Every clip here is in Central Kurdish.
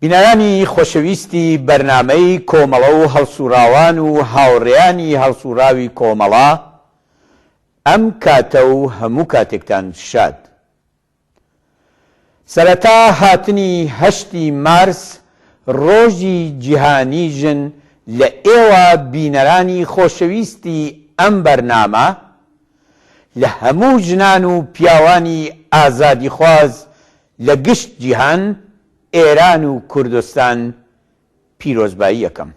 بینەرانی خۆشەویستی بەرنامەی کۆمەڵە و هەڵسوراوان و هاوڕێیانی هەڵسوراوی کۆمەڵە، ئەم کاتە و هەموو کاتێکتان شاد. سەرەتا هاتنی 8 مارس ڕۆژی جیهانی ژن لە ئێوە بینەرانی خۆشەویستی ئەم بەرنامە لە هەموو ژنان و پیاوانی ئازادیخواز لە گشت جیهان، ئێران و کوردستان پیرۆزبایی یەکەم.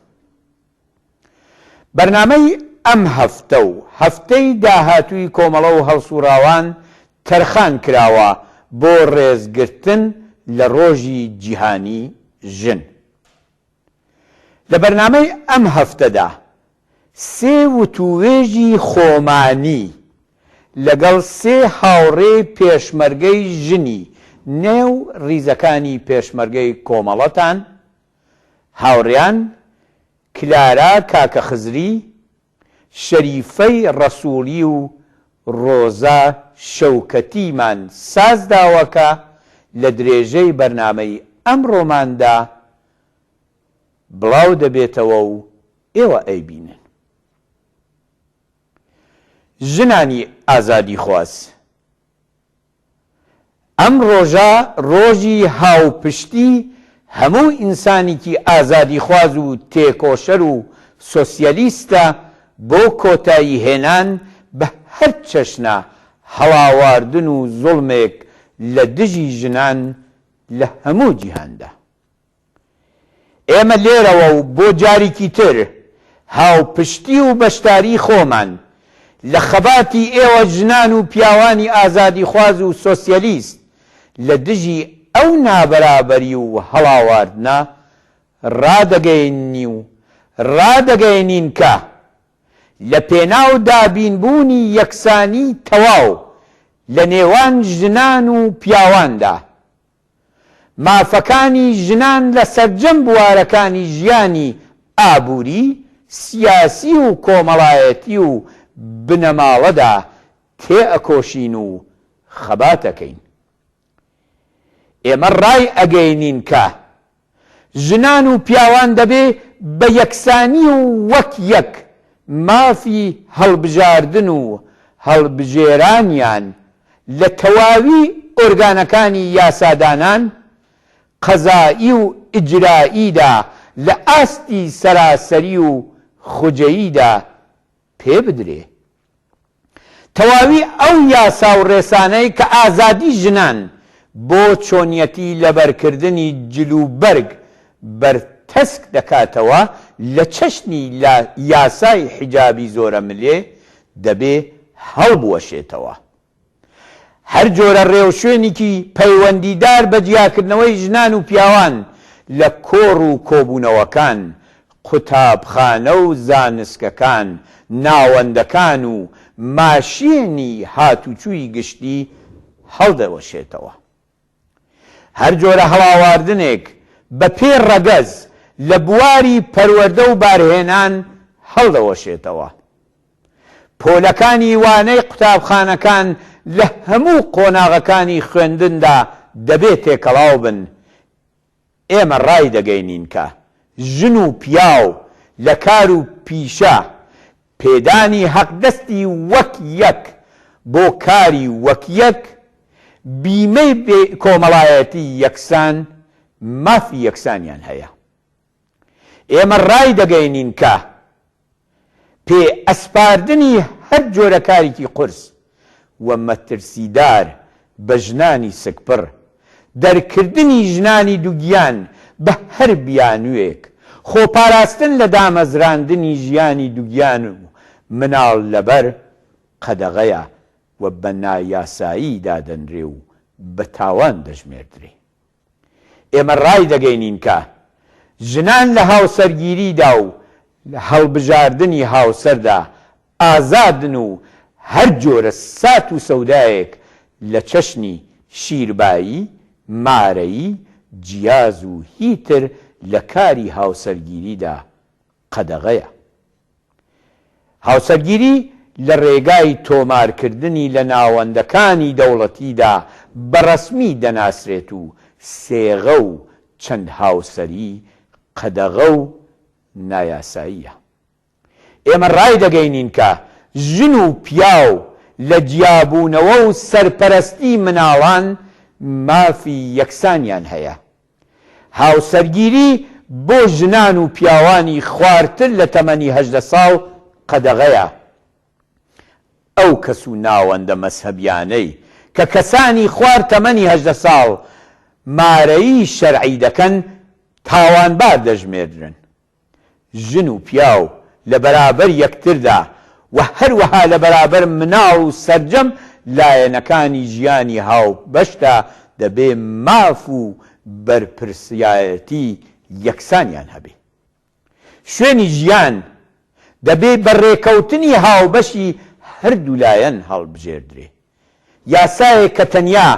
بەرنامەی ئەم هەفتە و هەفتەی داهاتووی کۆمەڵە و هەڵسوراوان تەرخان کراوە بۆ ڕێزگرتن لە ڕۆژی جیهانی ژن. لە بەرنامەی ئەم هەفتەدا 3 وتووێژی خۆمانی لەگەڵ 3 هاوڕێ پێشمەرگەی ژنی نێو ڕیزەکانی پێشمەرگەی کۆمەڵەتان، هاوڕێیان کلارا کاکە خزری، شەریفەی ڕەسوولی و ڕۆزا شەوکەتیمان سازداوەکە لە درێژەی بەرنامەی ئەمڕۆماندا بڵاو دەبێتەوە و ئێوە ئەیبینن. ژنانی ئازادی خواز، ئەم ڕۆژە ڕۆژی هاوپشتی هەموو ئینسانێکی ئازادی خواز و تێکۆشەر و سۆسیالیستە بۆ کۆتایی هێنان بە هەر چەشنە هەڵاواردن و زوڵمێک لە دژی ژنان لە هەموو جیهاندا. ئێمە لێرەوە و بۆ جارێکی تر هاوپشتی و بەشداری خۆمان لە خەباتی ئێوە ژنان و پیاوانی ئازادی خواز و سۆسیالیست لە دژی ئەو نابەرابەری و هەڵاواردنە ڕادەگەیەنین کە لە پێناو دابینبوونی یەکسانی تەواو لە نێوان ژنان و پیاواندا، مافەکانی ژنان لە سەرجەم بوارەکانی ژیانی ئابووری، سیاسی و کۆمەڵایەتی و بنەماڵەدا تێئەکۆشین و خەباتەکەین. ئێمە ڕای ئەگەیەنین کە ژنان و پیاوان دەبێ بە یەکسانی و وەک یەک مافی هەڵبژاردن و هەڵبژێرانیان لە تەواوی ئۆرگانەکانی یاسادانان، قەزایی و ئیجرائیدا لە ئاستی سەراسەری و خوجەییدا پێ بدرێ. تەواوی ئەو یاسا و ڕێسانەی کە ئازادی ژنان بۆ چۆنیەتی لەبەرکردنی جلوبەرگ بەرتەسک دەکاتەوە لە چەشنی یاسای حیجابی زۆرە ملێ دەبێ هەڵبوەشێتەوە. هەر جۆرە ڕێوشوێنێکی پەیوەندیدار بە جیاکردنەوەی ژنان و پیاوان لە کۆڕ و کۆبوونەوەکان، قوتابخانە و زانسکەکان، ناوەندەکان و ماشێنی هاتوچووی گشتی هەڵدەوەشێتەوە. هەر جۆرە هەڵاواردنێک بە پێ ڕەگەز لە بواری پەروەردە و بارهێنان هەڵدەوەشێتەوە. پۆلەکانی وانەی قوتابخانەکان لە هەموو قۆناغەکانی خوێندندا دەبێت تێکەڵاو بن. ئێمە ڕای دەگەینین کە ژن و پیاو لە کار و پیشە پێدانی حەقدەستی وەک یەک بۆ کاری وەک یەک، بیمەی کۆمەڵایەتی یەکسان، مافی یەکسانیان هەیە. ئێمە ڕای دەگەینین کە پێ ئەسپاردنی هەر جۆرە کارێکی قورس و مەترسیدار بە ژنانی سکپڕ، دەرکردنی ژنانی دووگیان بە هەر بیانوێک، خۆپاراستن لە دامەزراندنی ژیانی دووگیان و مناڵ لەبەر قەدەغەیە و بە نایاسایی دادەنرێ و بە تاوان دەژمێردرێ. ئێمە ڕای دەگەینین کە ژنان لە هاوسەرگیریدا و لە هەڵبژاردنی هاوسەردا ئازادن و هەر جۆرە سات و سەودایەک لە چەشنی شیربایی، مارەیی، جیاز و هیتر لە کاری هاوسەرگیریدا قەدەغەیە. هاوسەرگیری لە ڕێگای تۆمارکردنی لە ناوەندەکانی دەوڵەتیدا بەڕەسمی دەناسرێت و سێغە و چەند هاوسەری قەدەغە و نایاساییە. ئێمە ڕای دەگەینین کە ژن و پیاو لە جیابوونەوە و سەرپەرستی مناڵان مافی یەکسانیان هەیە. هاوسەرگیری بۆ ژنان و پیاوانی خواردتر لە تەمەنی 18 ساڵ قەدەغەیە. ئەو کەس و ناوەندە مەسهەبیانەی کە کەسانی خوار تەمەنی 18 ساڵ مارەیی شەرعی دەکەن تاوانبار دەژمێردرن. ژن و پیاو لە بەرابەر یەکتردا و هەروەها لە بەرابەر مناڵ و سەرجەم لایەنەکانی ژیانی هاوبەشدا دەبێ ماف و بەرپرسایەتی یەکسانیان هەبێ. شوێنی ژیان دەبێ بەڕێکەوتنی هاوبەشی هەردوو لایەن هەڵبژێردرێ. یاسایەک کە تەنیا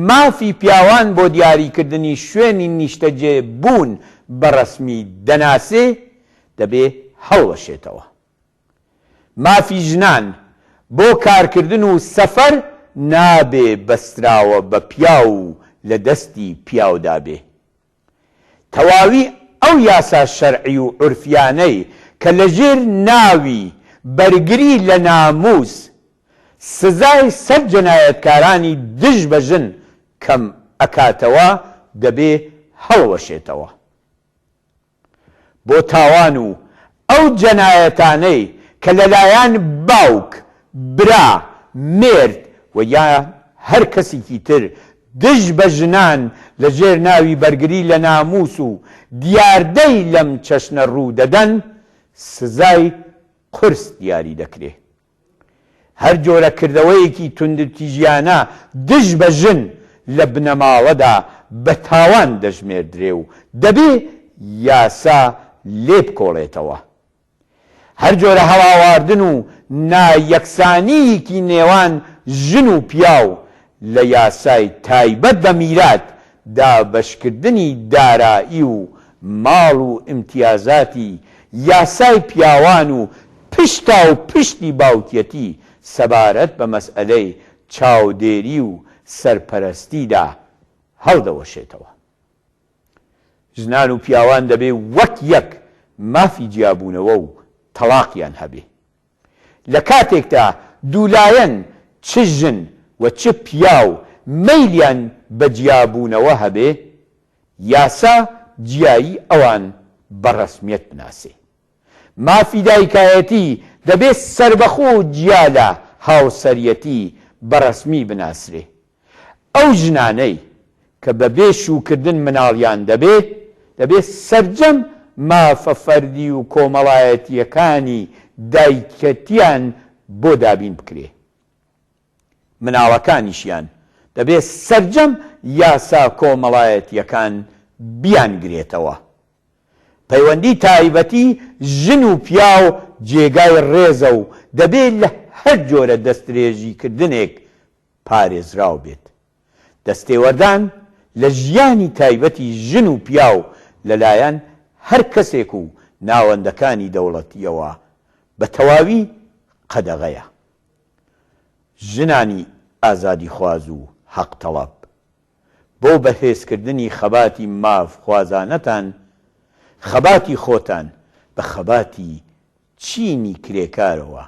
مافی پیاوان بۆ دیاریکردنی شوێنی نیشتەجێ بوون بەڕەسمی دەناسێ دەبێ هەڵوەشێتەوە. مافی ژنان بۆ کارکردن و سەفەر نابێ بەستراوە بە پیاو و لە دەستی پیاودا بێ. تەواوی ئەو یاسا شەرعی و عورفیانەی کە لەژێر ناوی بەرگری لە ناموس سزای سەر جەنایەتکارانی دژ بە ژن کەم ئەکاتەوە دەبێ هەڵوەشێتەوە. بۆ تاوان و ئەو جەنایەتانەی کە لەلایەن باوک، برا، مێرد و یا هەر کەسێکی تر دژ بە ژنان لەژێر ناوی بەرگری لە ناموس و دیاردەی لەم چەشنە ڕوو دەدەن سزای قورس دیاری دەکرێ. هەر جۆرە کردەوەیەکی توندتیژیانە دژ بە ژن لە بنەماڵەدا بە تاوان دەژمێردرێ و دەبێ یاسا لێ بکۆڵێتەوە. هەر جۆرە هەواواردن و نایەکسانیەکی نێوان ژن و پیاو لە یاسای تایبەت بە میرات دابەشکردنی دارایی و ماڵ و ئیمتیازاتی یاسای پیاوان و پشتا و پشتی باوکیەتی سەبارەت بە مەسئلەی چاودێری و سەرپەرستیدا هەڵدەوەشێتەوە. ژنان و پیاوان دەبێ وەک یەک مافی جیابوونەوە و تەلاقیان هەبێ. لە کاتێکدا دوولایەن چ ژن و چ پیاو مەیلیان بە جیابوونەوە هەبێ یاسا جیایی ئەوان بەڕەسمیەت بناسێ. مافی دایکایەتی دەبێت سربەخۆ و جیا لە هاوسەریەتی بەڕەسمی بناسرێ. ئەو ژنانەی کە بە بێ شوکردن مناڵیان دەبێت سەرجەم مافە فەردی و کۆمەڵایەتیەکانی دایکەتیان بۆ دابین بکرێ. مناڵەکانیشیان دەبێت سەرجەم یاسا کۆمەڵایەتیەکان بیانگرێتەوە. پەیوەندی تایبەتی ژن و پیاو جێگای ڕێزە و دەبێت لە هەر جۆرە دەستدرێژیکردنێک پارێزراو بێت. دەستێوەردان لە ژیانی تایبەتی ژن و پیاو لەلایەن هەر کەسێک و ناوەندەکانی دەوڵەتیەوە بە تەواوی قەدەغەیە. ژنانی ئازادی خواز و حەق تەڵەب بۆ بەهێزکردنی خەباتی ماف خوازانەتان خەباتی خۆتان بە خەباتی چینی کرێکارەوە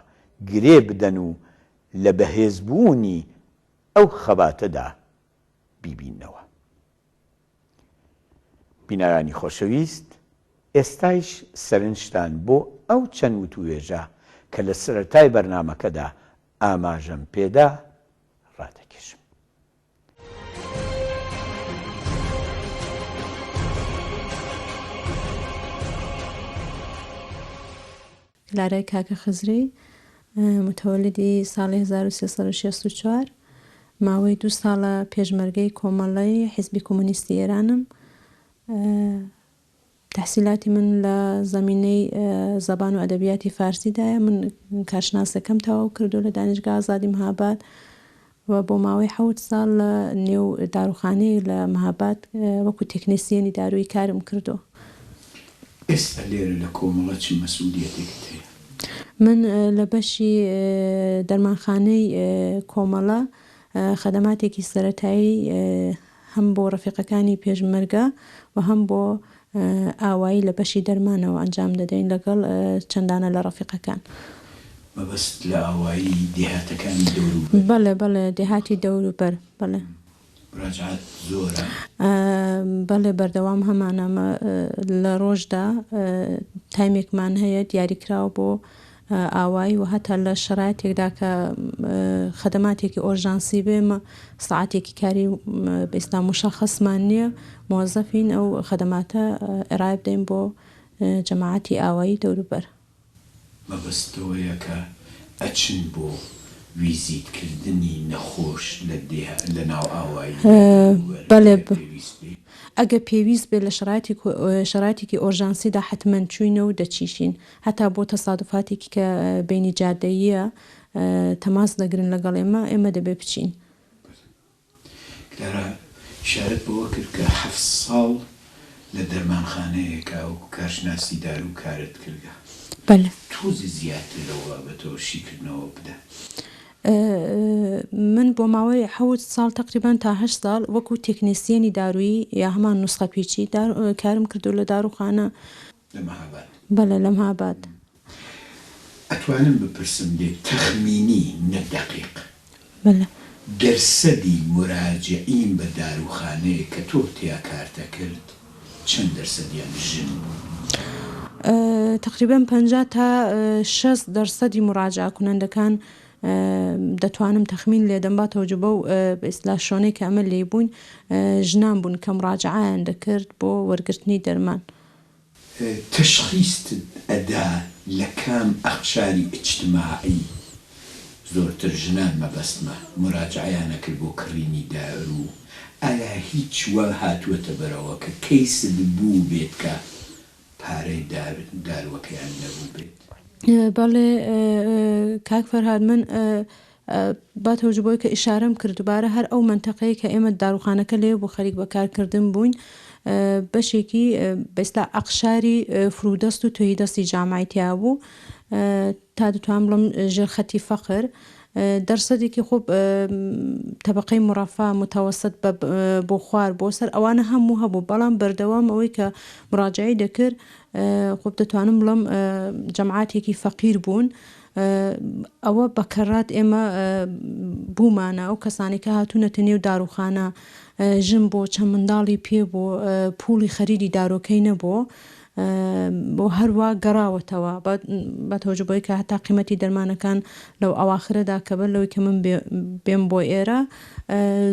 گرێ بدەن و لە بەهێزبوونی ئەو خەباتەدا بیبینەوە. بینەرانی خۆشەویست، ئێستایش سەرنجتان بۆ ئەو چەند وتوێژە کە لە سەرەتای بەرنامەکەدا ئاماژەم پێدا ڕادەکێشم. لارای کاکە خزری متەوەلیدی ساڵی 1364 ماوەی 2 ساڵە پێشمەرگەی کۆمەڵەی حیزبی کۆمونیستی ئێرانم. تحصیلاتی من لە زەمینەی زەبان و ئەدەبیاتی فارسیدایە. من کارشناسەکەم تەواو کردو لە دانیشگا ئازادی مەهاباد و بۆ ماوەی 7 ساڵ لە نێو داروخانەی لە مەهاباد وەکو تێکنیسیەنی داروی کارم کردو. ئێستا لێرە لە کۆمەڵە چ مەسئولیەتێکت هەیە؟ من لە بەشی دەرمانخانەی کۆمەڵە خەدەماتێکی سەرەتایی هەم بۆ ڕەفیقەکانی پێشمەرگە و هەم بۆ ئاوایی لە بەشی دەرمانەوە ئەنجام دەدەین لەگەڵ چەندانە لە ڕەفیقەکان. مەبەست لە ئاوایی دێهاتەکانی دەوروبەر؟ بەڵێ دێهاتی دەوروبەر بەڵێ. مراجعات زۆرە؟ بەڵێ بەردەوام هەمانەمە لە ڕۆژدا تایمێکمان هەیە دیاریکراوە بۆ ئاوایی و هەتا لە شەرایەتێکدا کە خەدەماتێکی ئۆرژانسی بێمە ساعاتێکی کاری ئێستا مشەخەسمان نییە مۆزەفین ئەو خەدەماتە ئێرای بدەین بۆ جەماعەتی ئاوایی دەوروبەر. مەبەستەوەیە کە ئەچن بۆ ویزیتکردنی نەخۆش لە ناو ئاوایی بەڵێ ئەگە پێویست بێت لە شەرایەتێکی ئۆرژانسیدا حتمەن چوینە و دەچیشین هەتا بۆ تەسادفاتێکی کە بینی جادەییە تەماس دەگرن لەگەڵ ئێمە دەبێ بچین. کلارا شارەت بەوە کرد کە 7 ساڵ لە دەرمانخانەیەکە و کارشناسی دار و کارت کردە. بەڵێ تۆزی زیاتر لەوە بە تۆ شیکردنەوە بدە. من بۆ ماوەی 7 ساڵ تقریبان تا 8 ساڵ وەکو تێکنیسیەنی دارویی یا هەمان نوسخە پیچی کارم کردو لە داروخانە لە مەهاباد. بەڵێ لە مەهاباد. ئەتوانم بپرسم لێ تەخمینی نەدەقیق بەڵێ دەرسەدی مراجعین بە داروخانەیە کە تۆ تیا کارتە کرد چەند دەرسەدیان ژن؟ تقریبا 50 تا 60% مراجعە کنندەکان دەتوانم تەخمین لێ دەمباتەوە جوبە و ئێستا شۆنەی کە ئەمە لێ بوون ژنان بوون کە مراجعەیان دەکرد بۆ وەرگرتنی دەرمان. تشخیصت ئەدا لە کام ئەخشاری ئیجتماعی زۆرتر ژنان مەبەستمە مراجعەیان نەکرد بۆ کڕینی دارو ئایا هیچ وە هاتووەتە بەرەوە کە کەیست بوو بێت کە پارەی داروەکەیان نەبوو بێت؟ بەڵێ کاک فەرهاد من باتەوەجو بۆی کە ئیشارەم کرد دووبارە هەر ئەو منتەقەیە کە ئێمە داروخانەکە لێ بۆ خەریک بەکارکردن بووین بەشێکی بەستا ئەقشاری فرودەست و توی دەستی جامعیتیا بوو تا دەتوان بڵم ژێرخەتی فەقر دەرسەدێکی خۆب تەبقەی مرافە متەوەسط بۆ خوار بۆ سەر ئەوانە هەموو هەبوو بەڵام بەردەوام ئەوەی کە مراجعی دەکرد خۆب دەتوانم بڵم جەماعاتێکی فەقیر بوون ئەوە بەکەڕات ئێمە بوومانە ئەو کەسانی کە هاتوونەتە نێو داروخانە ژن بۆ چەند منداڵی پێ بۆ پوڵی خەریدی دارۆکەی نەبوو بۆ هەروە گەڕاوەتەوە بە تۆجبۆی کە هەتا قیمەتی دەرمانەکان لەو ئەواخرەدا کە بەر لەوەی کە من بێم بۆ ئێرە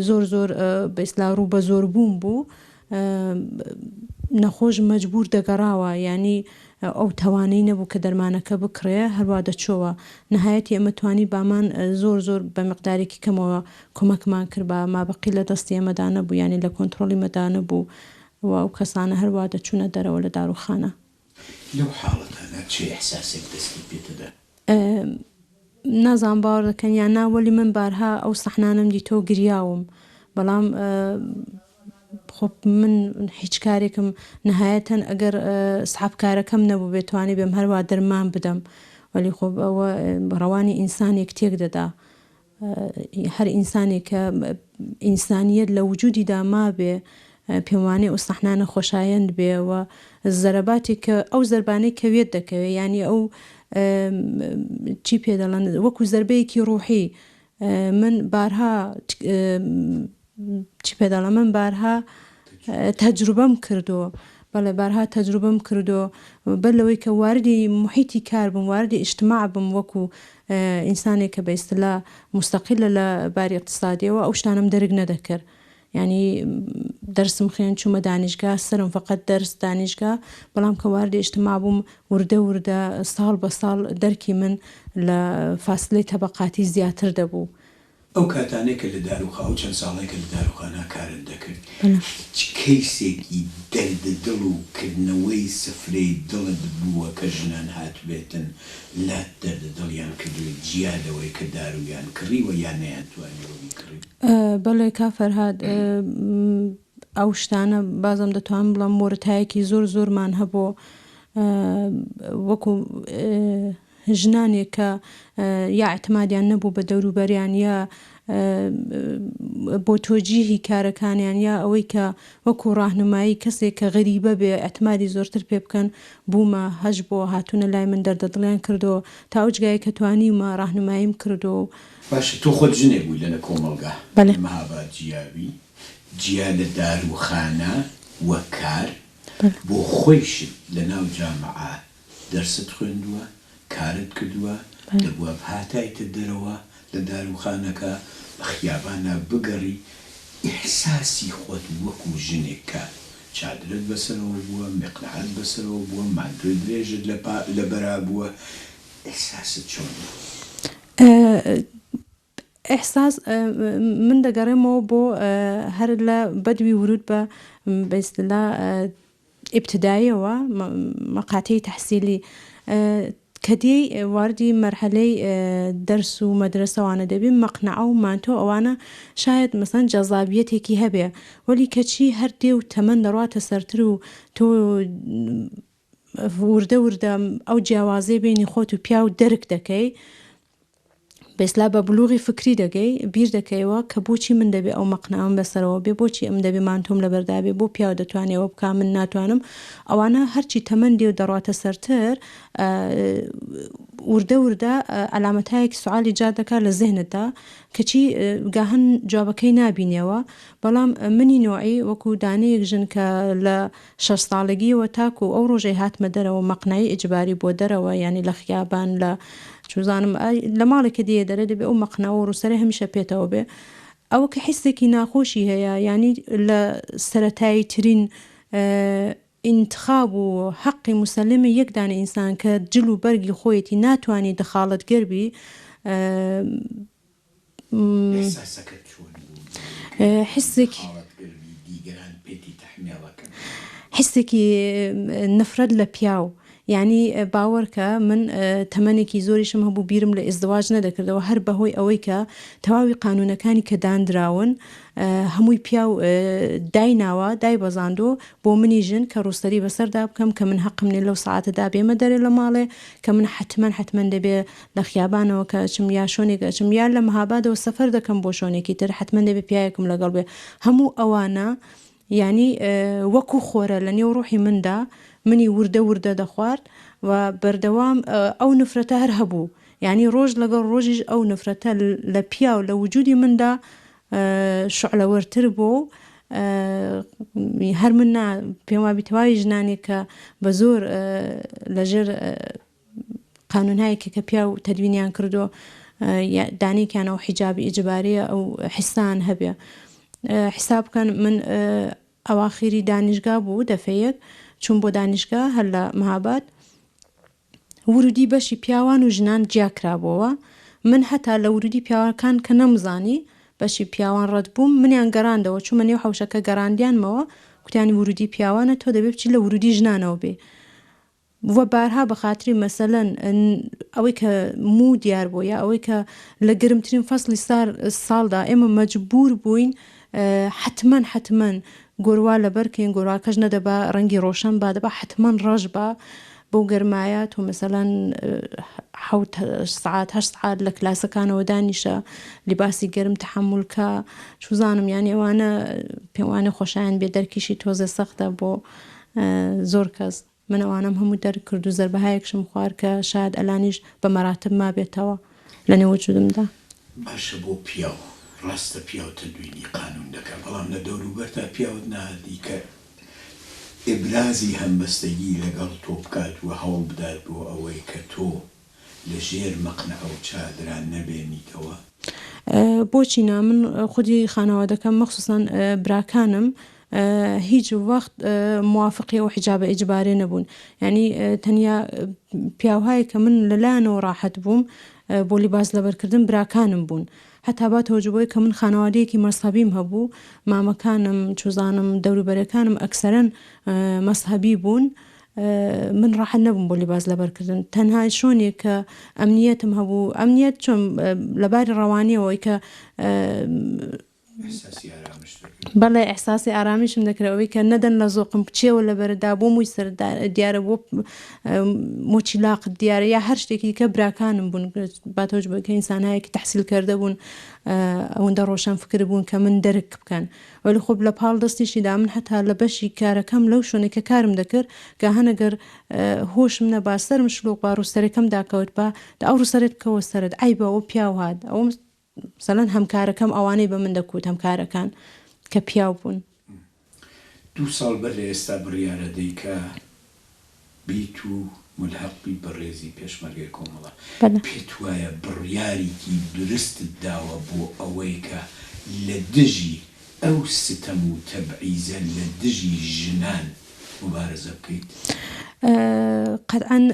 زۆر بەئیسلا ڕوو بە زۆر بووم بوو نەخۆش مەجبور دەگەڕاوە ینی ئەو توانەی نەبوو کە دەرمانەکە بکڕێ هەروە دەچۆوە نەهایەتی ئەمە توانی بامان زۆر بە مقدارێکی کەمەوە کۆمەکمان کرد بە مابەقی لە دەستی ئێمەدا نەبوو ینی لە کۆنتترۆلی مەدا نەبوو و ئەو کەسانە هەروە دەچوونە دەرەوە لە داروخانە. لەو حاڵەتانە چه ئێحساسێک دەستی پێتەدا؟ نازان باوەڕ دەکەن یان ناوەلی من بارها ئەو سەحنانم دیتۆ گریاوم بەڵام خۆ من هیچ کارێکم نەهایەتەن ئەگەر سحابکارەکەم نەبوو بێتوانی بێم هەروە دەرمان بدەم وەلی خۆ ئەوە ڕەوانی ئینسانێک تێک دەدا هەر ئینسانێک کە ئینسانیەت لە وجودیدا مابێ پێم وانێ ئەو سەحنانە خۆشایەند بێەوە زەرەباتی کە ئەو زەربانەی کەوێت دەکەوێت ینی ئەو چی پێ دەڵێن وەکو زەربەیەکی ڕوحی من بارها چی پێداڵە من بارها تەجروبەم کردو بەڵێ بارها تەجروبەم کردو بەر لەوەی کە واردی محیتی کار بم واردی ئیجتماع بم وەکو ئینسانێک کە بە ئیستیلا مستەقیلە لە باری اقتصادیەوە ئەو شتانم دەرگ نەدەکرد ینی دەرسم خوێن چوومە دانیشگا سرم فقط دەرس دانیشگا بەڵام کە واردی ئیجتماع بووم وردە ساڵ بە ساڵ دەرکی من لە فاصلەی تەبەقاتی زیاتر دەبوو. ئەو کاتانێک کە لە داروخاو چەند ساڵێکە لە داروخانە کارت دەکرد کەیسێکی دەرددڵ و کردنەوەی سفرەی دڵت بووە کە ژنان هاتبێتن لات دەرددڵیان کردوێت جیادەوەی کە دارویان کڕیوە یان نەیانتوانیەوەی کڕی؟ بەڵێ کا فەرهاد ئەو شتانە بازم دەتوانم بڵم مۆرتایەکی زۆرمان هەبوو وەکو ژنانێک کە یا اعتمادیان نەبوو بە دەوروبەریان یا بۆ تۆجیهی کارەکانیان یا ئەوەی کە وەکو ڕاهنمایی کەسێک کە غەریبە بێ ئەتمادی زۆرتر پێ بکەن بوومە هەش بۆ هاتوونە لای من دەردەدڵیان کردو تا ئەو جگای کە توانیمە ڕاهنماییم کردو. باشە تۆ خۆت ژنێک بووی لەنە کۆمەڵگا مەهاباد جیاوی جیا لە داروخانە وە کار بۆ خۆیشت لە ناو جامعە دەرست خوێندووە کارت کردووە دەبووە هاتایتە دەرەوە لە داروخانەکە بە خیابانە بگەڕی ئیحساسی خۆت وەکو ژنێکە چادرت بەسەرەوە بووە مقنعەت بەسەرەوە بووە مانتۆی درێژت لە بەرا بووە ئیحساست چۆن ئەحساس من دەگەڕێمەوە بۆ هەر لە بەدوی ورود بە بەیستلا ئیبتداییەوە مەقاتەی تەحسیلی کە دێی واردی مەرحەلەی دەرس و مەدرسەوانە دەبێت مەقنعە و مانتۆ ئەوانە شاید مەسەن جەزابیەتێکی هەبێ وەلی کەچی هەر دێ و تەمەن دەڕاتە سەرتر و تۆ وردە وردە ئەو جیاوازەی بینی خۆت و پیا و دەرک دەکەی بەسلا بە بلوغی فکری دەگەی بیر دەکەیەوە کە بۆچی من دەبێت ئەو مەقنعەم بەسەرەوە بێ بۆچی ئەم دەبێ مانتۆم لە بەردابێ بۆ پیاو دەتوانێەوە بک من ناتوانم ئەوانە هەرچی تەمەندی و دەڕاتە سەرتر وردە وردە ئەلامەتایەکی سوعالی جا دەکات لە زێنتدا کەچی گاهەن جوابەکەی نابینیەوە بەڵام منی نوعی وەکو دانەیەک ژن کە لە 6 ساڵگیەوە تاکو ئەو ڕۆژەی هاتمە دەرەوە مەقنعی ئیجباری بۆ دەرەوە ینی لە خیابان لە چوزانم لە ماڵێکە دیێ دەرە دەبێ ئەو مەقنەوە ڕووسەرە هەمیشە پێێتەوە بێ ئەوە کە حیسێکی ناخۆشی هەیە ینی لە سەرەتایی ترین انتخاب و حەقی مسلمی یەک دانە ئینسان کە جل و بەرگی خۆیەتی ناتوانانی دەخاڵت گەربی حسێکی نفرەت لە پیاو یعنی باوەڕکە من تەمەنێکی زۆریشم هەبوو بیرم لە ئێزدواج نەدەکردەوە هەر بەهۆی ئەوەی کە تەواوی قانونەکانی کە دانراون هەمووی پیا و دایناوە دای بەزاندۆ بۆ منی ژن کە ڕووسەری بەسەردا بکەم کە من حەقمنێ لەو ساعتەدا بێمە دەرێ لە ماڵێ کە من حتمەن دەبێ لە خیابانەوە کە چم یا شۆنێکە چم یا لە مەهابادەوە سەفەر دەکەم بۆ شۆنێکی تر حتمەن دەبێ پیاەکم لەگەڵ بێ هەموو ئەوانە ینی وەکو خۆرە لە نێو ڕوحی مندا منی وردە وردە دەخوارد و بەردەوام ئەو نفرەتە هەر هەبوو ینی ڕۆژ لەگەڵ ڕۆژیش ئەو نفرەتە لە پیا و لە وجودی مندا شعلەوەرتر بۆ هەر من پێم وابی تەواوی ژنانێک کە بە زۆر لەژێر قانونهایەکە کە پیا و تەدوینیان کردو دانێکیانەوە حیجابی ئیجباریە ئەو حسان هەبێ حساب بکەن من ئەواخیری دانیشگا بوو دەفەیەک چون بۆ دانیشگا هەر لە مەهاباد ورودی بەشی پیاوان و ژنان جیاکرابەوە من هەتا لە ورودی پیاوەکان کە نەمزانی بەشی پیاوان ڕەت بووم منیان گەڕاندەوە چوومە نێو حەوشەکە گەڕاندیانمەوە کوتیانی ورودی پیاوانە تۆ دەبێت بچی لە ورودی ژنانەوە بێ وە بارها بە خاتری مەسەلەن ئەوەی کە مو دیار بوو یا ئەوەی کە لە گرمترین فەسلی ساڵدا ئێمە مەجبور بووین حتمەن گۆروا لەبەرکەین گۆڕواکەش نەدەبا ڕەنگی ڕۆشن با دەبا حتمەن ڕەش بە بۆ گەرمایە تۆ مەسەلەن 7 ساعات لە کلاسەکانەوە دانیشە لیباسی گەرم تەحملکە چوزانم یانی ئەوانە پێوانە خۆشایان بێ دەرکیشی تۆزە سەختە بۆ زۆر کەس من ئەوانم هەموو دەرکرد و زەربەهایەکشم خوارد کە شاید ئەلانیش بە مەراتب ما بێتەوە لە نێوەجودمدا باشە بۆ پیاو ڕاستە پیاو تەدوینی قانون دەکەم بەڵام لە دەوروبەرتا پیاوت نهادی کە ئیبرازی هەمبەستەگی لەگەڵ تۆ بکات و هەوڵ بدات بۆ ئەوەی کە تۆ لە ژێر مەقنعە و چادران نەبێنیتەوە بۆچی نا من خودی خانەوادەکەم مەخسوسان براکانم هیچ وەخت موافقی و حیجابە ئیجبارێ نەبوون ینی تەنیا پیاوهایی کە من لەلایەنەوە ڕاحەت بووم بۆ لیباس لەبەرکردن براکانم بوون هەتا با تۆجبۆی کە من خانەوادەیەکی مەسحەبیم هەبوو مامەکانم چوزانم دەوروبەرەکانم ئەکسەرەن مەسحەبی بوون من ڕاحەت نەبووم بۆ لیباس لەبەرکردن تەنها شۆنێک کە ئەمنیەتم هەبوو ئەمنیەت چۆن لەباری ڕەوانیەوەی کە بەڵێ ئەحساسی ئارامیشم دەکرێت ئەوەی کە نەدەن لە زۆقم بچێەوە لە بەرەدا بۆ مووی سەر دیارە بۆ مۆچی لاقت دیارە یا هەر شتێکی کە براکانم بوون باتۆژ بکە ئینسانایەکی تەحسیل کردە بوون ئەوەندە ڕۆشن فکر بوون کە من دەرک بکەن ولی خۆب لە پاڵ دەستیشیدا من هەتا لە بەشی کارەکەم لەو شوێنێکە کارم دەکرد کە هەنەگەر هۆشم نەبا سەرم شلۆق با ڕووسەرەکەم داکەوت بە ئەو ڕووسەرت بکەوە سەرت ئای بەەوە پیاو هات ئەو سەلەن هەمکارەکەم ئەوانەی بە من دەکوت هەمکارەکان کە پیاو بوون 2 ساڵ بەر لە ئێستا بڕیارە دەیکە بیت و ملحەقی بەڕێزی پێشمەرگەی کۆمەڵە پێت وایە بڕیارێکی درستت داوە بۆ ئەوەی کە لە دژی ئەو ستەم و تەبعیزە لە دژی ژنان مبارزە بکەیت؟ قەتعەن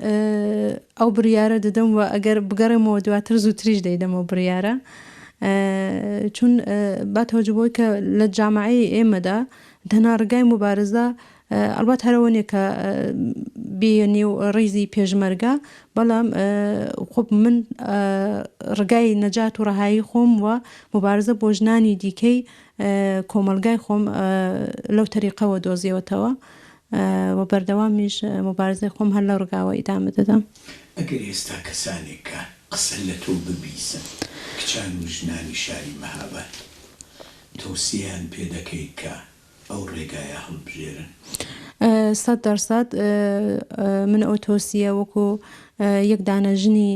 ئەو بڕیارە دەدەم و ئەگەر بگەڕێمەوە دواتر زووتریش دەیدەمەوە بڕیارە چون باتەوەجبەوەی کە لە جامعەی ئێمەدا تەنها ڕگای مبارزە ئەلبات هەرەوەنێ کە بێنێ و ڕیزی پێشمەرگە بەڵام خۆب من ڕگای نەجات و ڕەهایی خۆم و مبارزە بۆ ژنانی دیکەی کۆمەلگای خۆم لەو تەریقەوە دۆزیەوەتەوە و بەردەوامیش مبارزەی خۆم هەر لە ڕگاوە ئیدامە دەدەم. ئەگەر ئێستا کەسانێک کە قسە لە تۆ ببیسن کچان و ژنانی شاری مەهاباد تۆسییان پێ دەکەیت کە ئەو ڕێگایە هەڵبژێرن؟ 100% من ئەو تۆسیە وەکو یەک دانە ژنی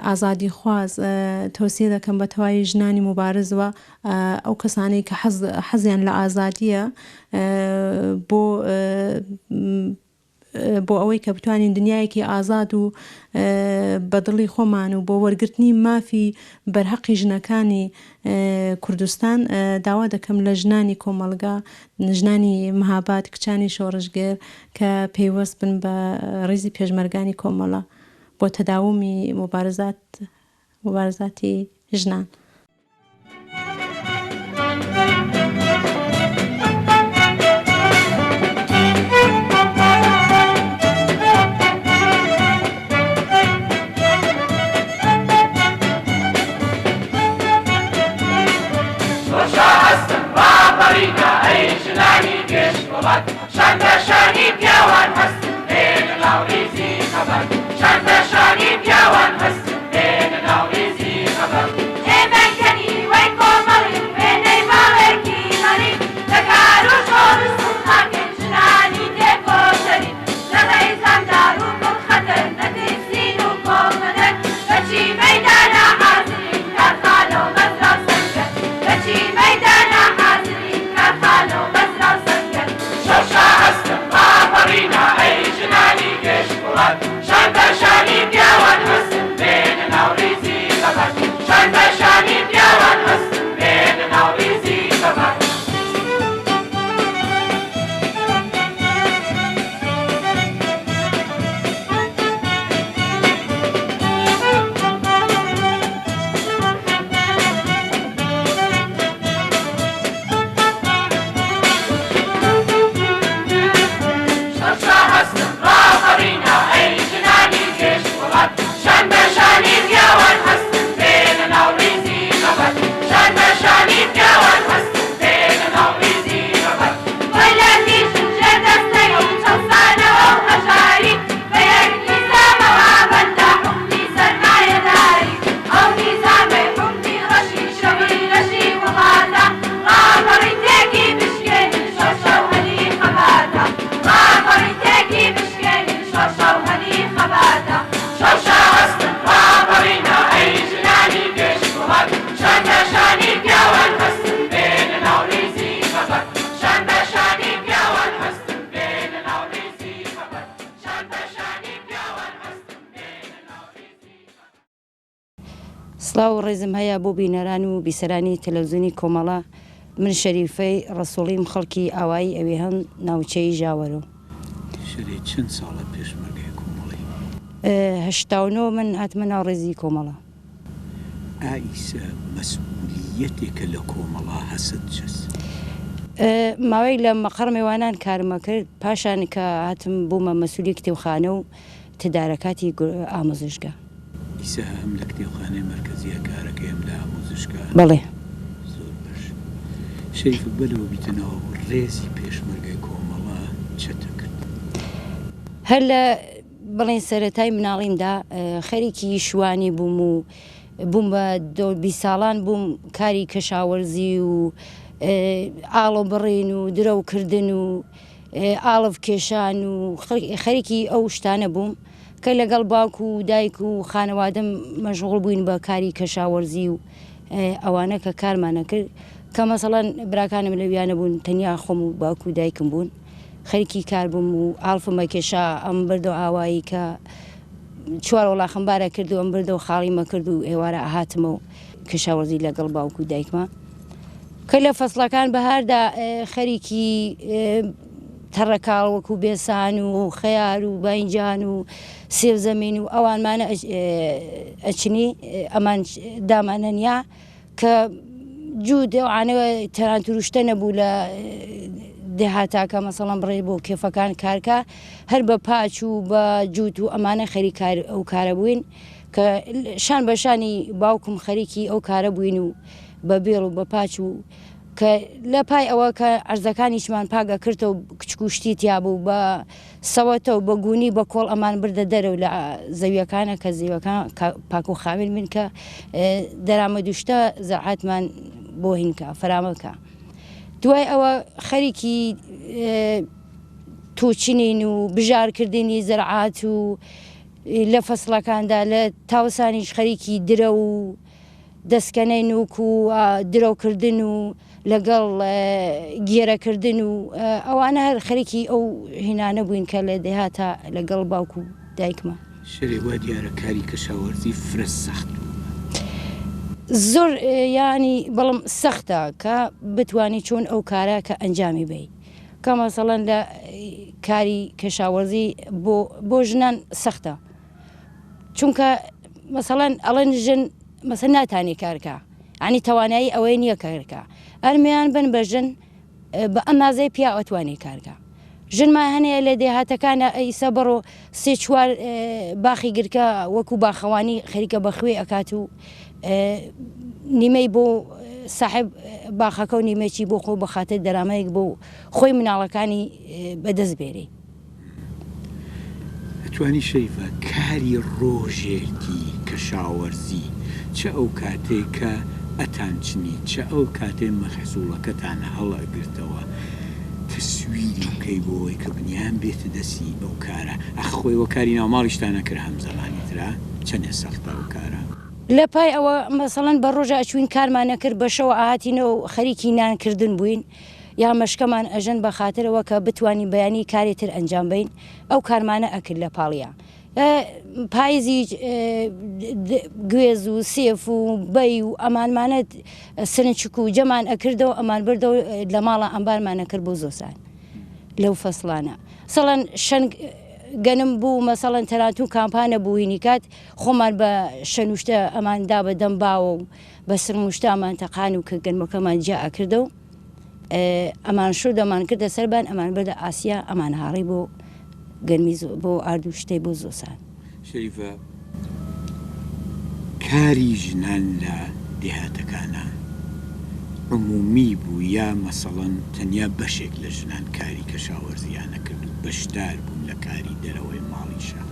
ئازادی خواز تۆسیە دەکەم بە تەواوی ژنانی مبارزەوە ئەو کەسانەی کە حەزیان لە ئازادیە بۆ ئەوەی کە بتوانین دنیایەکی ئازاد و بەدڵی خۆمان و بۆ وەرگرتنی مافی بەرهەقی ژنەکانی کوردستان داوا دەکەم لە ژنانی کۆمەلگا ژنانی مەهاباد کچانی شۆڕژگەر کە پەیوەست بن بە ڕیزی پێشمەرگانی کۆمەڵە بۆ تەداومی مبارزاتی ژنان. شەندەشانی پیاوان هەستن بێنە ناو ڕیزی خەبەر شەندەشانی پیاوان هەستن بێنە ناو ڕیزی خەبەر ئێمەکەنی وەی کۆمەڵی وێنەی ماڵێکی هەری لە کار و شۆڕ و سوڵتاکەن ژنانی تێکۆشەری لە ڕێزاندار و پڵخەتەر نەترسین و کۆمەدەر بەچی مەیدانە حازرین کارخانە و مەزرا و سەنگەر بەچی مەیدانە حازرین کارخانە و مەزرا و سەنگەر شەشا هەستن ڕاپەڕینە ئەی ژنانی گەشت وڵات شەندەشانی پیاوان هەستن بێنە ناو ڕیزی خەبەر شەندەشانی پیاوان هەستن بێنە ناو ڕیزی خەبەر سڵاو و ڕێزم هەیە بۆ بینەران و بیسەرانی تەلەڤیزیۆنی کۆمەڵە من شەریفەی ڕەسوڵیم خەڵکی ئاوایی ئەوێ هەم ناوچەی ژاوەرۆ. شەری چەند ساڵە پێشمەرگەی کۆمەڵی؟ 89 من هاتمە ناو ڕێزی کۆمەڵە. ئایسە مەسئولیەتێکە لە کۆمەڵا هەست چەست؟ ماوەی لە مەقڕ میوانان کارمە کرد پاشان کە هاتم بوومە مەسئولی کتێبخانە و تدارەکاتی ئامۆزشگا. ئیسا هەم لە کتێبخانەی مەرکەزیە کارەکەی هەم لە ئامۆزشگا؟ بەڵێ. زۆر باش. شەریف بەلەوە بیتنەوە ڕێزی پێشمەرگەی کۆمەڵە چەتە کرد؟ هەر لە بڵێن سەرەتای مناڵیمدا خەریکی شوانی بووم و بووم بە 20 ساڵان بووم کاری کەشاوەرزی و ئاڵۆ بڕین و درەوکردن و ئاڵف کێشان و خەریکی ئەو شتانە بووم کە لەگەڵ باوک و دایک و خانەوادەم مەشغوڵ بووین بە کاری کەشاوەرزی و ئەوانە کە کارمانە کرد کە مەسەڵەن براکانم لەویانە بوون تەنیا خۆم و باوک و دایکم بوون خەریکی کار بووم و ئاڵفمە کێشا ئەم بردە ئاوایی کە چوار وڵاخمبارە کرد و ئەم بردە و خاڵیمە کرد و ئێوارە ئاهاتمە و کەشاوەرزی لەگەڵ باوک و دایکمە کە لە فەسڵەکان بەهاردا خەریکی تەڕەکاڵ وەکو بێسان و خەیار و باینجان و سێوزەمین و ئەوانمانە ئەچنی ئەمان دامانەنیا کە جوود ئەوانەوە تەرانتروشتە نەبوو لە دێهاتاکە مەسەڵەن بڕێ بۆ کێفەکان کارکە هەر بە پاچ و بە جووت و ئەمانە خەری ئەو کارە بووین کە شان بەشانی باوکم خەریکی ئەو کارە بووین و بە بێڵ و بە پاچ و کە لە پای ئەوە کە ئەرزەکانیشمان پاگە کردەوە کچکوشتی تیا بوو بە سەوەتە و بە گونی بە کۆڵ ئەمان بردە دەرەوە لە زەویەکانە کە زیوەکان پاک و خاوێن من کە دەرامە دوشتە زەعاتمان بۆ هینکە فەرامەکە دوای ئەوە خەریکی تووچینین و بژارکردنی زەرعات و لە فەسڵەکاندا لە تاوسانیش خەریکی درە و دەستکەنەی نوک و درەوکردن و لەگەڵ گێرەکردن و ئەوانە هەر خەریکی ئەو هینانە بووین کە لە دەهاتە لەگەڵ باوک و دایکمە. شەرێوا دیارە کاری کەشاوەرزی فرە سەخت زۆر ینی بەڵام سەختە کە بتوانی چۆن ئەو کارە کە ئەنجامی بی کە مەسەڵەن لە کاری کەشاوەرزی بۆ ژنان سەختە چونکە مەسەڵەن ئەڵێن ژن مەسە ناتانی کارکە عنی توانایی ئەوەی نییە کارکە ئەرمیان بن بە ژن بە ئەندازەی پیا ئەتوانی کارکە ژنمان هەنەیە لە دێهاتەکانە ئەیسە بڕۆ سێ چوار باخی گرکە وەکو باخەوانی خەریکە بەخوێ ئەکات و نیمەی بۆ ساحب باخەکە و نیمەکی بۆ خۆ بەخاتە دەرامەیەک بۆ خۆی مناڵەکانی بەدەست بێری. ئەتوانی شەریفە کاری ڕۆژێکی کەشاوەرزی چه ئەو کاتێک کە ئەتانچنی چه ئەو کاتێ مەحسوڵەکەتان هەڵ ئەگرتەوە تەسویری بکەی بۆەوەی کە بنیان بێتە دەستی بەو کارە ئەخۆیەوە کاری ناوماڵیشتان نەکرد هەم زەمانی ترا چەندە سەختە ئەو کارە لە پای ئەوە مەسەڵەن بە ڕۆژە ئەچوین کارمان نەکرد بەشەوە ئاهاتینەوە خەریکی نانکردن بووین یا مەشکەمان ئەژەن بە خاترەوە کە بتوانین بەیانی کارێتر ئەنجام بین ئەو کارمانە ئەکرد لە پاڵیان پاییزی گوێز و سێف و بەی و ئەمانمانە سرنجک و جەمان ئەکردەوە ئەمان بردەوە لە ماڵە ئەمبارمانە کرد بۆ زۆسان لەو فەسڵانە سەڵەن شەنگ گەنم بوو مەسەڵەن تەرانت و کامپانە بووینی کات خۆمان بە شەنوشتە ئەماندا بە دەمباوە و بە سرموشتە ئەمان تەقان و کە گەنمەکەمان جا ئەکردە و ئەمان شو دەمان کردە سەربان ئەمان بەدە ئاسیا ئەمان هاڕی بۆ گەرمی بۆ ئاردوشتەی بۆ زۆسان. شەریفە کاری ژنان لە دێهاتەکانە عمومی بوو یا مەسەڵەن تەنیا بەشێک لە ژنان کاری کەشاوەرزیانە کرد بەشدار بوون لە کاری دەرەوەی ماڵیشە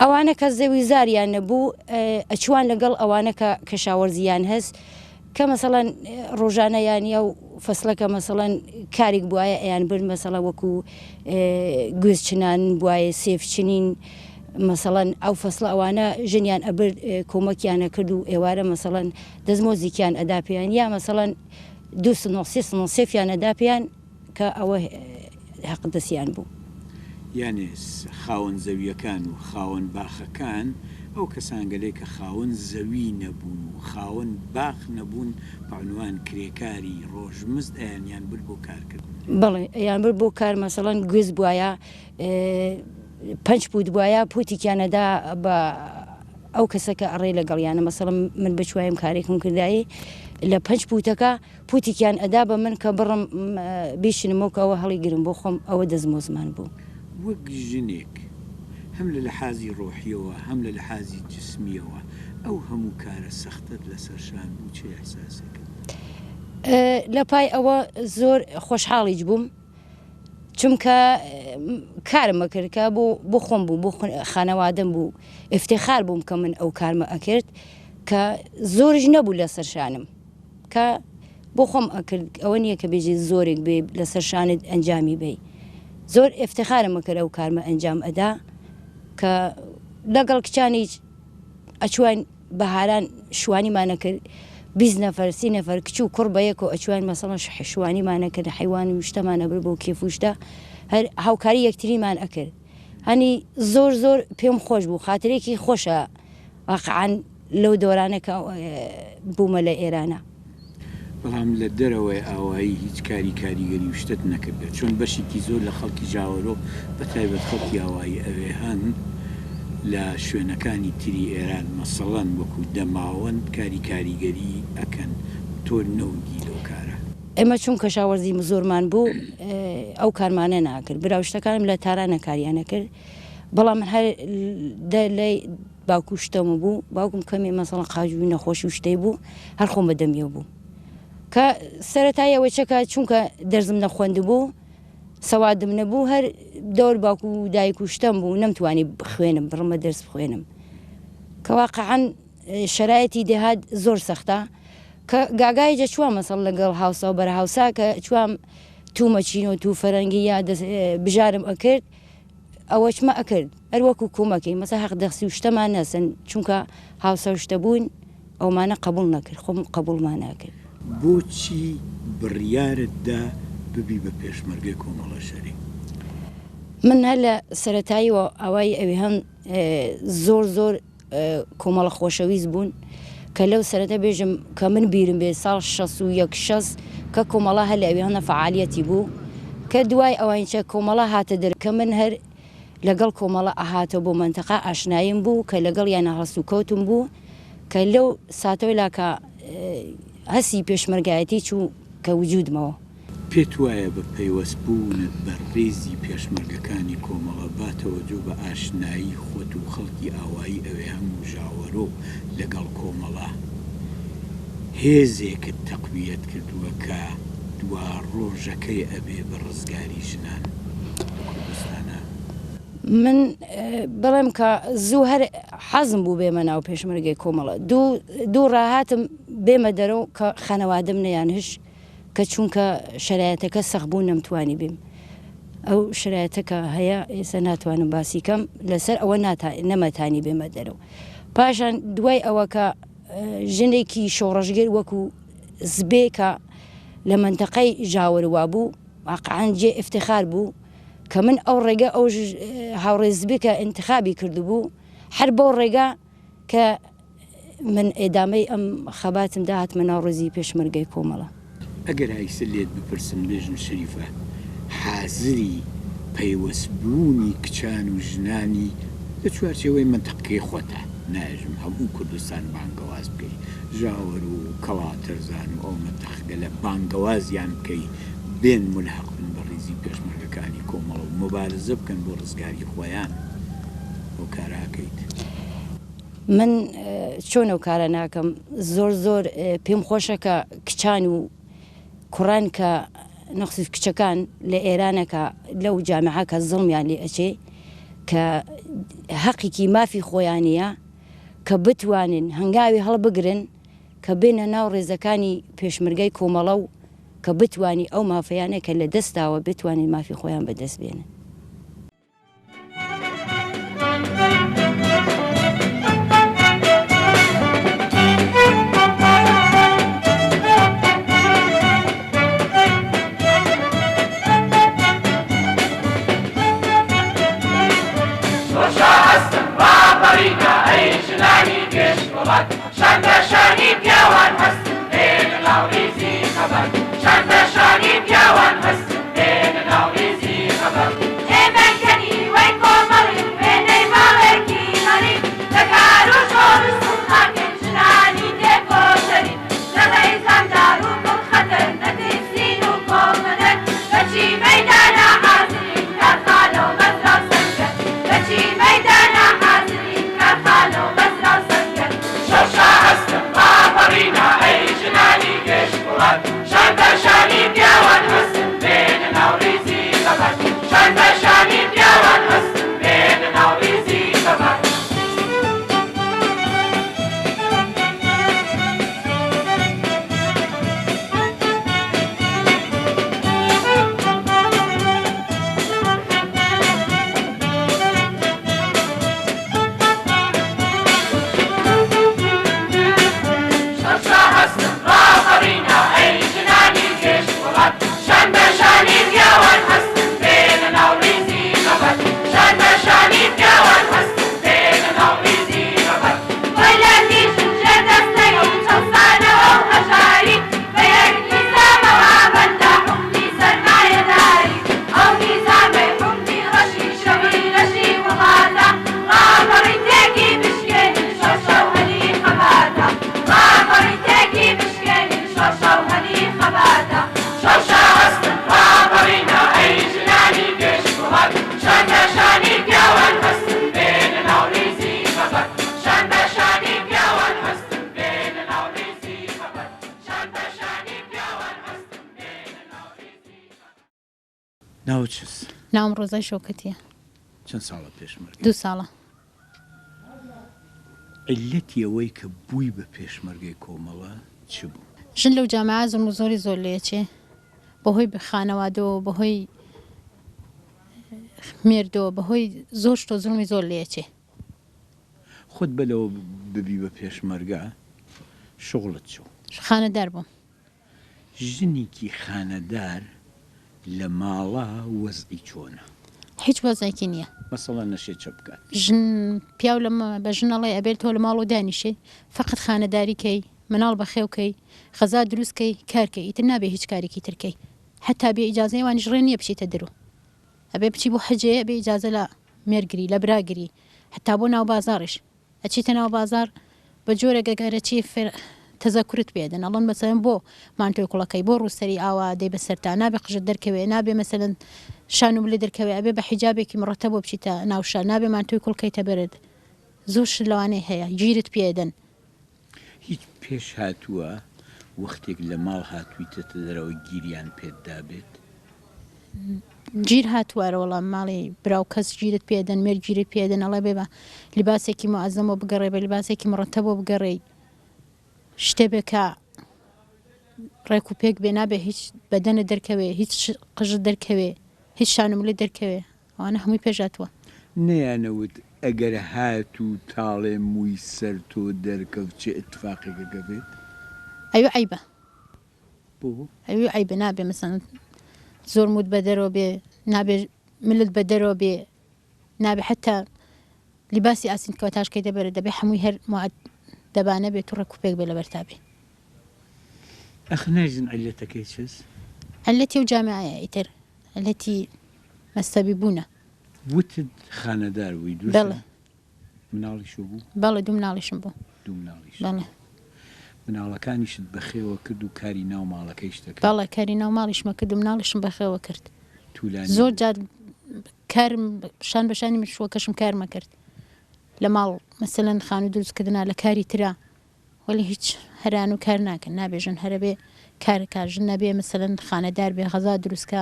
ئەوانە کە زەوی زاریان نەبوو ئەچوان لەگەڵ ئەوانە کە کەشاوەرزیان هەست کە مەسەڵەن ڕۆژانەیانە و فەسلەکە مەسەڵەن کارێک بواە ئەیان برد مەسەڵە وەکو گوێز چنان بواە سێفچنین مەسەڵەن ئەو فەسڵە ئەوانە ژنیان ئەبرد کۆمەکیانە کرد و ئێوارە مەسەڵەن دەزمۆزیکیان ئەدا پێیان یا مەسەڵەن 2 سێفیان ئەدا پێیان کە ئەوە حەق دەستیان بوو. یانێ خاوەن زەویەکان و خاوەن باخەکان ئەو کەسانگەلەی کە خاوەن زەوی نەبوون و خاوەن باخ نەبوون بەعنوان کرێکاری ڕۆژمزد ئەیانیان برد بۆ کارکردن. بەڵێ ئەیان برد بۆ کار مەسەڵەن گوێز بواە 5 پوت بواە پوتێکیانەدا بە ئەو کەسەکە ئەڕێ لەگەڵیانە مەسەڵەن من بچوایم کارێکم کردایی لە 5 پوتەکە پوتێکیان ئەدا بە من کە بڕم بیشنمەوەکەوە هەڵی گرم بۆ خۆم ئەوە دەزمۆزمان بوو. وەک ژنێک هەم لە لەحازی ڕۆحیەوە هەم لە لەحازی جسمیەوە ئەو هەموو کارە سەختت لەسەر شان بوو چه ئەحساسەکە؟ لە پای ئەوە زۆر خۆشحاڵیش بووم چونکە کارمە کرد کە بۆ خۆم بوو بۆ خانەوادەم بوو ئفتێخار بووم کە من ئەو کارمە ئەکرد کە زۆرش نەبوو لەسەر شانم کە بۆ خۆم ئەکرد ئەوە نییە کە بێژی زۆرێک بێ لەسەر شانت ئەنجامی بێ زۆر ئفتێخارمە کرد ئەو کارمە ئەنجام ئەدا کە لەگەڵ کچانی ئەچوان بەهاران شوانیمانە کرد 20 نەفەر 30 نەفەر کچ و کوڕ بەیەک و ئەچوان مەسەڵەن شوانیمانە کرد حیوان و شتەمانە بر بۆ کێفوشتە هەر هاوکاری یەکتریمان ئەکرد هەنی زۆر پێم خۆش بوو خاترێکی خۆشە واقعان لەو دۆرانەکە بوومە لە ئێرانە بەڵام لە دەرەوەی ئاوایی هیچ کاریگەری و شتت نەکردێت چۆن بەشێکی زۆر لە خەڵکی ژاوەرۆ بە تایبەت خەڵکی ئاوایی ئەوێ هەن لە شوێنەکانی تری ئێران مەسەڵەن وەکو دەماوەند کاریگەری ئەکەن تۆ نەوەگی لەو کارە ئێمە چون کەشاوەرزی زۆرمان بوو ئەو کارمانە ناکرد براوشتەکانم لە تارانە کاریانە کرد بەڵام من هەر لای باوکو شتەمە بوو باوکم کەمی مەسەڵەن قاژووی نەخۆشی و شتەی بوو هەر خۆم بەدەمیە بوو کە سەرەتایەوە چەکە چونکە دەرزم نەخوێند بوو سەوادم نەبوو هەر دەور باوکو و دایک و شتەم بوو نەمتوانی بخوێنم بڕمە دەرس بخوێنم کە واقعان شەرایەتی دەهات زۆر سەختە کە گاگایجە چوام مەسەڵ لەگەڵ هاوسا و بەرە هاوسا کە چوام تومەچین و تو فەرەنگی یا بژارم ئەکرد ئەوەچمە ئەکرد هەر وەکو کۆمەکەی مەسە حەق دەخسی و شتەمان نەسن چونکە هاوسا و شتە بوون ئەومانە قبول نەکرد خۆم قبولمان ناکرد بۆچی بڕیارتدا ببی بە پێشمەرگەی کۆمەڵە شەری من هەر لە سەرەتاییەوە ئەوای ئەوی هەم زۆر کۆمەڵە خۆشەویست بوون کە لەو سەرەتا بێژم کە من بیرم بێ ساڵ 61 کە کۆمەڵە هەر لە ئەوی هەنە فعالیەتی بوو کە دوای ئەوانچە کۆمەڵە هاتە دەرکە من هەر لەگەڵ کۆمەڵە ئاهاتە بۆ منتەقا ئاشنایم بوو کە لەگەڵ یانە هەست و کەوتم بوو کە لەو ساتەوەی لاکە هەسی پێشمەرگایەتی چوو کە وجودمەوە پێت وایە بە پەیوەستبوونت بە ڕێزی پێشمەرگەکانی کۆمەڵە باتەوەجۆ بە ئاشنایی خۆت و خەڵکی ئاوایی ئەوێ هەموو ژاوەرۆ لەگەڵ کۆمەڵە هێزێکت تەقویەت کردووە کە دوا ڕۆژەکەی ئەبێ بە ڕزگاری ژنان کوردستانە من بەڵێم کە زوو هەر حەزم بوو بێمە ناو پێشمەرگەی کۆمەڵە دوو ڕاهاتم بێمە دەرەوە کە خانەوادەم نەیانهش کە چونکە شرایەتەکە سەخت بوو نەمتوانی بیم ئەو شرایەتەکە هەیە ئێستا ناتوانم باسی کەم لەسەر ئەوە نەمەتانی بێمە دەرەوە پاشان دوای ئەوە کە ژنێکی شۆڕەژگەر وەکو زبێ کە لە منتەقەی ژاوەروا بوو واقعان جێ ئفتێخار بوو کە من ئەو ڕێگە ئەو هاوڕێ زبێکە انتخابی کردبوو هەر بەو ڕێگە کە من ئێدامەی ئەم خەباتم داهاتمە ناو ڕێزی پێشمەرگەی کۆمەڵە ئەگەر هایسە لێت بپرسم بێژم شەریفە حازری پەیوەستبوونی کچان و ژنانی لە چوارچێوەی منتەقەی خۆتە ناژم هەموو کوردستان بانگەواز بکەی ژاوەر و کەڵاتەرزان و ئەو منتەقە لە بانگەوازیان بکەی بێن ملحەق بن بە ڕێزی پێشمەرگەکانی کۆمەڵە و مبارزە بکەن بۆ ڕزگاری خۆیان ئەو کاراکەیت من چۆن ئەو کارە ناکەم زۆر پێم خۆشە کە کچان و کوڕان کە نەخسیف کچەکان لە ئێرانەکە لەو جامعەکە زڵمیان لێ ئەچێ کە حەقێکی مافی خۆیانە کە بتوانن هەنگاوی هەڵبگرن کە بێنە ناو ڕێزەکانی پێشمەرگەی کۆمەڵە و کە بتوانی ئەو مافەیانە کە لە دەستاوە بتوانین مافی خۆیان بەدەست بێنن شەندە شانی پیاوان هەست هێنە ناو ڕیزی خەبەر شەندە شانی پیاوان هەست هێنە ناو ڕیزی خەبەر ناوت چس ناوم ڕۆزای شۆکەتیە چەند ساڵە پێشمەرگە 2 ساڵە عیلەتی ئەوەی کە بووی بە پێشمەرگەی کۆمەڵە چ بوو ژن لەو جامعە زۆر زۆری زۆر لێچێ بەهۆی خانەوادەوە بەهۆی مێردەوە بەهۆی زۆر شتۆ زڵمی زۆر لێچێ خۆت بەلەوە ببی بە پێشمەرگە شغڵت چۆ خانەدار بووم ژنێکی خانەدار لە ماڵە وەزعی چۆنە هیچ وەزایکی نییە مەسەڵە نەشێ چە بکات ژن پیاو بە ژنەڵی ئەبێت تۆ لە ماڵ و دانیشێ فقط خانەداریکەی مناڵ بەخێوکەی خەزا دروستکەی کارکەی ئیتر نابێ هیچ کارێکی ترکەی حتا بێ ئیجازەیوان ژڕێ نییە بچیتە درو ئەبێ بچی بۆ حەجەیە بێ ئیجازە لە مێرگری لە براگری حتا بۆ ناو بازاڕش ئەچیتە ناو بازار بە جۆرە گەگەرەچی تەزەکورت پێدەن ئەڵەن مەسەلەن بۆ مانتۆی کوڵەکەی بۆ ڕووسەری ئاوا دەی بەسەرتا نابێ قژت دەرکەوێ نابێ مەسەلەن شان و بلێ دەرکەوێ ئەبێ بە حیجابێکی مڕەتە بۆ بچیتە ناوشار نابێ مانتۆی کوڵکەیتە بەرد زۆر شت لەوانەیە هەیە گیرت پێدەن هیچ پێش هاتووە وەختێک لە ماڵ هاتوویتە دەرەوە گیریان پێتدا بێت گیر هاتووارە وەڵام ماڵی براو کەس گیرت پێدەن مێر گیرت پێدەن ئەڵێ بێ بە لیباسێکی مەعەزەمەوە بگەڕێ بە لیباسێکی مڕەتە بۆ بگەڕێ شتێ بێکە ڕێک و پێک بێ نابێ هیچ بەدەنە دەرکەوێ هیچ قژت دەرکەوێ هیچ شانملی دەرکەوێ ئەوانە هەمووی پێژاتوە نەیانەوت ئەگەر هات و تاڵێ مووی سەر تۆ دەرکەوت چه ئتفاقێکەکە بێت ئەوێ عیبە بۆ ئەوێ عیبە نابێ مەسەن زۆر مود بە دەرەوە بێ نابێ ملت بە دەرەوە بێ نابێ حتا لیباسی ئاسینکەوە تاشکەی دەبێت دەبێ هەمووی هەر دەبانە بێت و ڕێک و پێک بێ لە بەرتابێ ئەخ ناژن عیلەتەکەی چس ئەلەتی و جامعایە ئیتر ئەلەتی مەستەبی بوونە وتت خانەدار بووی دوست بەڵێ مناڵیشو بوو بەڵێ دوو مناڵیشم بوو دوو مناڵیش بەڵێ مناڵەکانیشت بەخێوە کرد و کاری ناو ماڵەکەی شتەکە بەڵێ کاری ناو ماڵیشمە کرد و مناڵیشم بەخێوە کرد توولانی زۆر جار کارم شان بەشانی مشوەکەشم کارمە کرد لە ماڵ مەسەلەن خان و دروستکردنا لە کاری ترا وەلی هیچ هەران و کار ناکەن نابێژن هەرە بێ کارەکە ژن نەبێ مەسەلەن خانەدار بێ غەزا دروستکە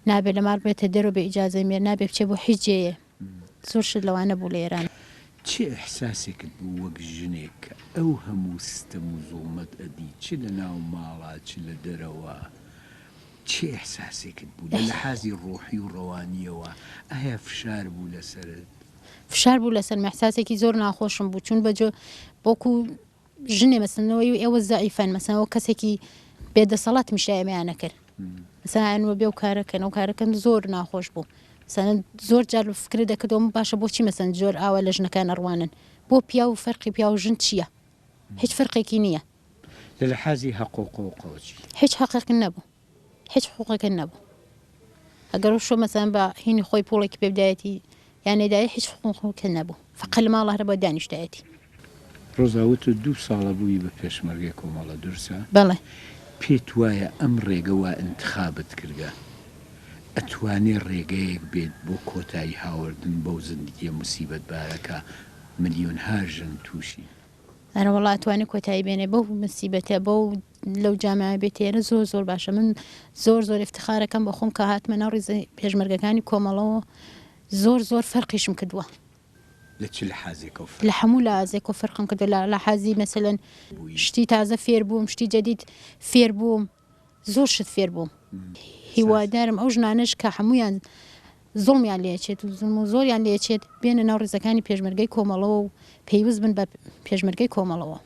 نابێ لە ماڵ بێتە دەرەوە بێ ئیجازەی مێر نابێ بچێ بۆ هیچ جێیە زۆر شت لەوانە بوو لە ئێران چه ئەحساسێکت بوو وەک ژنێک کە ئەو هەموو ستەم و زوڵمەت ئەدی چ لە ناو ماڵا چ لە دەرەوە چه ئەحساسێکت بوو لە لەحازی ڕۆحی و ڕەوانیەوە ئایا فشار بوو لەسەرت فشار بوو لەسەر مەحساسێکی زۆر ناخۆشم بوو چون بەجۆ بۆکو ژنێ مەسەنەوەی ئێوە زائیفەن مەسەنەوە کەسێکی بێدەسەڵات میشایەمەیانە کرد مەسەنەوە بێ و کارەکەن و کارەکەن زۆر ناخۆش بوو مەسەن زۆر جار فکر دەکردەوە باشە بۆچی مەسەن زۆر ئاوا لە ژنەکان ئەڕوانن بۆ پیا و فەرقی پیا و ژن چییە هیچ فەرقێکی نییە لە لەحازی حقوق و قەوچی هیچ حەقێکن نەبوو هیچ حقوقێکن نەبوو ئەگەر شۆ مەسەن بە هینی خۆی پوڵێکی پێ بدایەتی یانێدای هیچ حقوقێکن نەبوو فقط لە ماڵ هەر بۆ دانیشتایەتی ڕۆزاوت 2 ساڵە بووی بە پێشمەرگەی کۆمەڵە درسە بەڵێ پێت وایە ئەم ڕێگەوە انتخابت کردە ئەتوانێ ڕێگەیەک بێت بۆ کۆتایی هاوردن بەو زندگیە موسیبەت بارەکە ملیۆن هاژن تووشی ئەرە وەڵا ئەتوانێت کۆتایی بێنێ بەو مسیبەتە بەو لەو جامعە بێتێرە زۆر زۆر باشە من زۆر زۆر افتخارەکەم بە خۆم کە هاتمە ناو ڕێزەی پێشمەرگەکانی کۆمەڵەوە زۆر زۆر فەرقیشم کردووە لە چ لەحازێکەوە لە هەموو لە ئازێک و فەرقم کردو لە حازی مەسەلەن شتی تازە فێر بووم شتی جەدید فێر بووم زۆر شت فێر بووم هیوادارم ئەو ژنانش کە هەمویان زۆڵمیان لێچێت و زڵم و زۆریان لێچێت بێنە ناو ڕێزەکانی پێشمەرگەی کۆمەڵەوە و پێیوەست بن بە پێشمەرگەی کۆمەڵەوە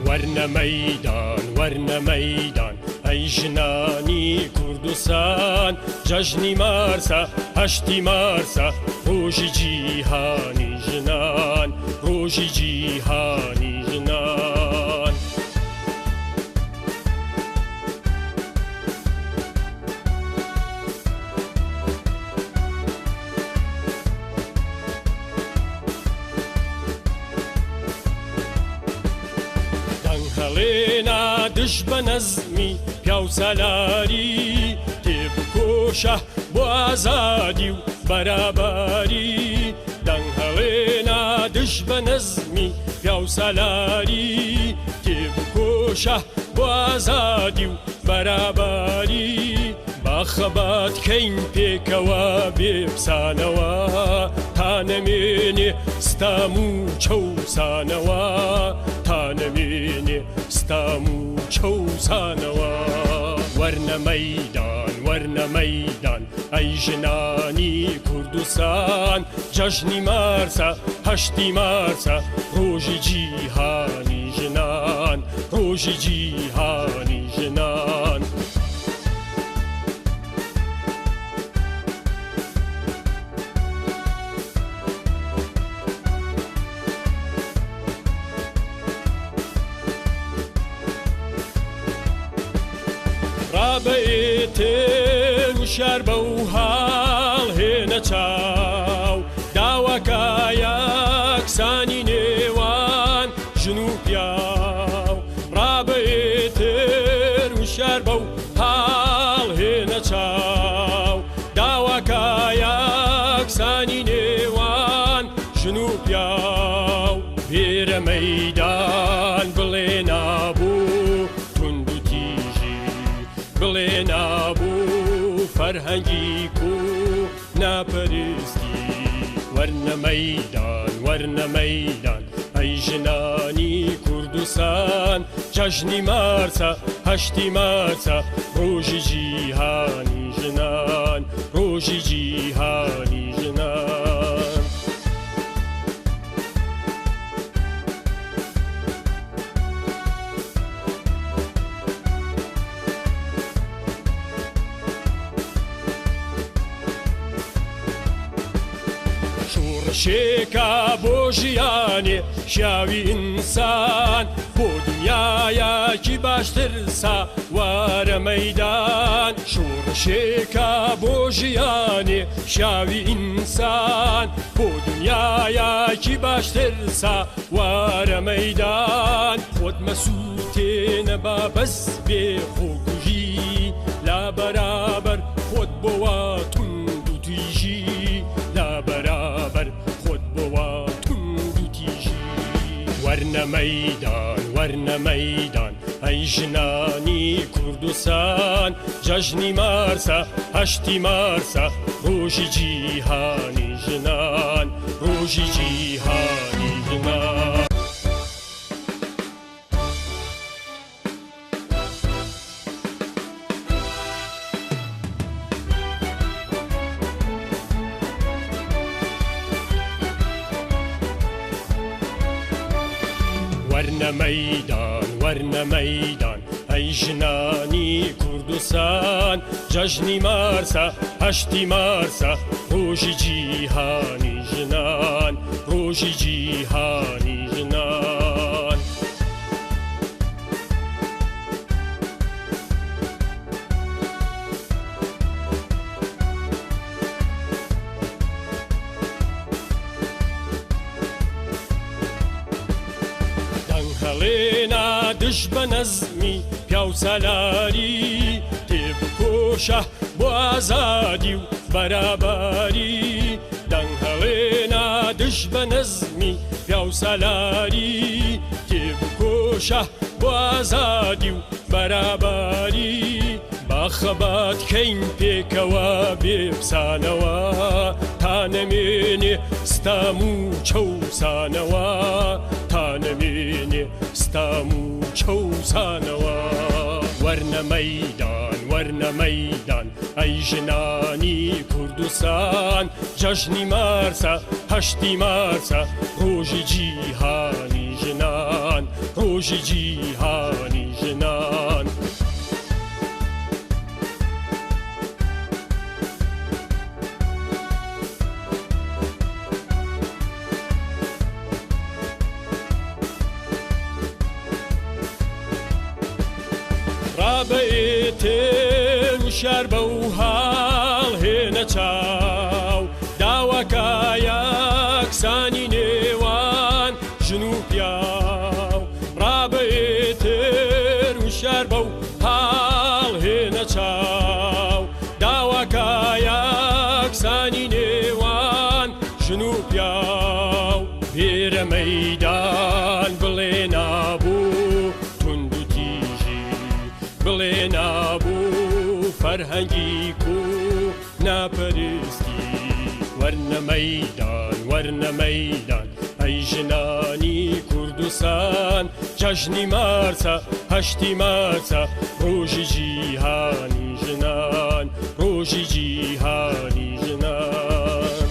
وەرنە مەیدان وەرنە مەیدان ئەی ژنانی کوردستان جەژنی مارسە هەشتی مارسە ڕۆژی جیهانی ژنان ڕۆژی جیهانی ژنان دەنگهەڵێنا دژ بە نەزمی پیاو سالاری تێبکۆش بکوشە بۆ ئازادی و بەراباری دەنگ هەڵێنا دژ بە نەزمی پیا و سالاری تێبکۆشە بۆ ئازادی و بەراباری باخەبات کەین پێکەوە بێبسانەوە تا نەمێنێ ستام و چەوسانەوە تا نەمێنێ ستام و چەوسانەوە وەرنە مەیدان وەرنە مەیدان ئەی ژنانی کوردستان جەژنی مارسە هەشتی مارسە ڕۆژی جیهانی ژنان ڕۆژی جیهانی ژنان ڕابێتێ وشار بە و هاڵ هێنە چاو داواکە یەکسانی نێوان ژن و پیاو ڕابێتێ وشار بە و هاڵ هێنە چاو داواکە یەکسانی نێوان ژن و پیاو بێرە مەیدان بڵێ نابوو بڵێ نابوو فەرهەنگی کو ناپەرستی وەرنە مەیدان وەرنە مەیدان ئەی ژنانی کوردستان جەژنی مارسە هەشتی مارسە ڕۆژی جیهانی ژنان ڕۆژی جیهانی ژنان شێکە بۆ ژیانێ شیاوی ئینسان بۆ دنیایەکی باشتر ساوارە مەیدان شێکە بۆ ژیانێ شیاوی ئینسان بۆ دنیایەکی باشتر ساوارە مەیدان خۆت مەسووتێنە با بەس بێ خۆکوژی لا بەرابەر خۆت بۆوە توند و تویژی لا بەرابەر خۆت بۆوە توند و تیژی وەرنە مەیدان وەرنە مەیدان ئەی ژنانی کوردستان جەژنی مارسە هەشتی مارسە ڕۆژی جیهانی ژنان ڕۆژی جیهانی ژنان وەرنە مەیدان وەرنە مەیدان ئەی ژنانی کوردستان جەژنی مارسە هەشتی مارسە ڕۆژی جیهانی ژنان ڕۆژی جیهانی ژنان هەڵێنا دژ بە نەزمی پیا و سالاری تێبکۆشە بۆ ئازادی و بەراباری دەنگ هەڵێنا دژ بە نەزمی پیا و سالاری تێبکۆشە بۆ ئازادی و بەراباری باخەبات کەین پێکەوە بێبسانەوە تا نەمێنێ ستام و چەوسانەوە تا نەمێنێ ستام و چەوسانەوە وەرنە مەیدان وەرنە مەیدان ئەی ژنانی کوردستان جەژنی مارسە هەشتی مارسە ڕۆژی جیهانی ژنان ڕۆژی جیهانی ژنان ڕابێتێ وشار بە و هاڵ هێنە چاو داواکە یەکسانی نێوان ژن و پیاو ڕابێتێ وشار بە و هاڵ هێنە چاو داواکە بوو فەرهەنگی و ناپەرستی وەرنە مەیدان وەرنە مەیدان ئەی ژنانی کوردستان جەژنی مارچە هەشتی مارچە ڕۆژی جیهانی ژنان ڕۆژی جیهانی ژنان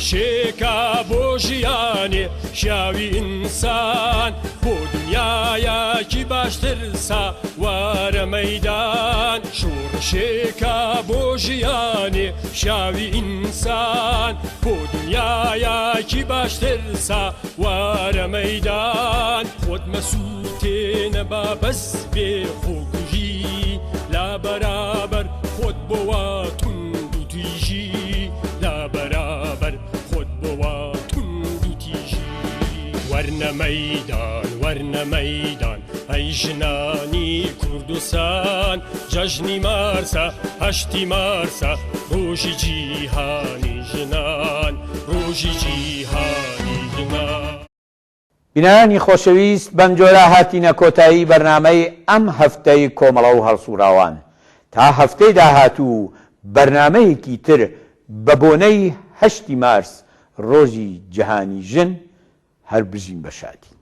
شێکە بۆ ژیانێ شاوی ئینسان بۆ دنیایەکی باشترسا وارە مەیدان شێکە بۆ ژیانێ شاوی ئینسان بۆ دنیایەکی باشترسا وارە مەیدان خۆت مەسووتێنە با بەس بێ خۆکوژی لا بەرابەر خۆت بۆوە توند و تویژی لا بەرابەر خۆت بۆوە توند و تیژی وەرنە مەیدان وەرنە مەیدان ئەی ژنانی کوردستان جەژنی مارچە هەشتی مارچە ڕۆژی جیهانی ژنان ڕۆژی جیهانی ژنان. بینایانی خۆشەویست بەم جۆرە هاتینە کۆتایی بەرنامەی ئەم هەفتەی کۆمەڵە و هەڵسوراوان تا هەفتەی داهاتوو بەرنامەیەکی تر بە بۆنەی 8 مارس ڕۆژی جیهانی ژن هەر بژین بە شادی.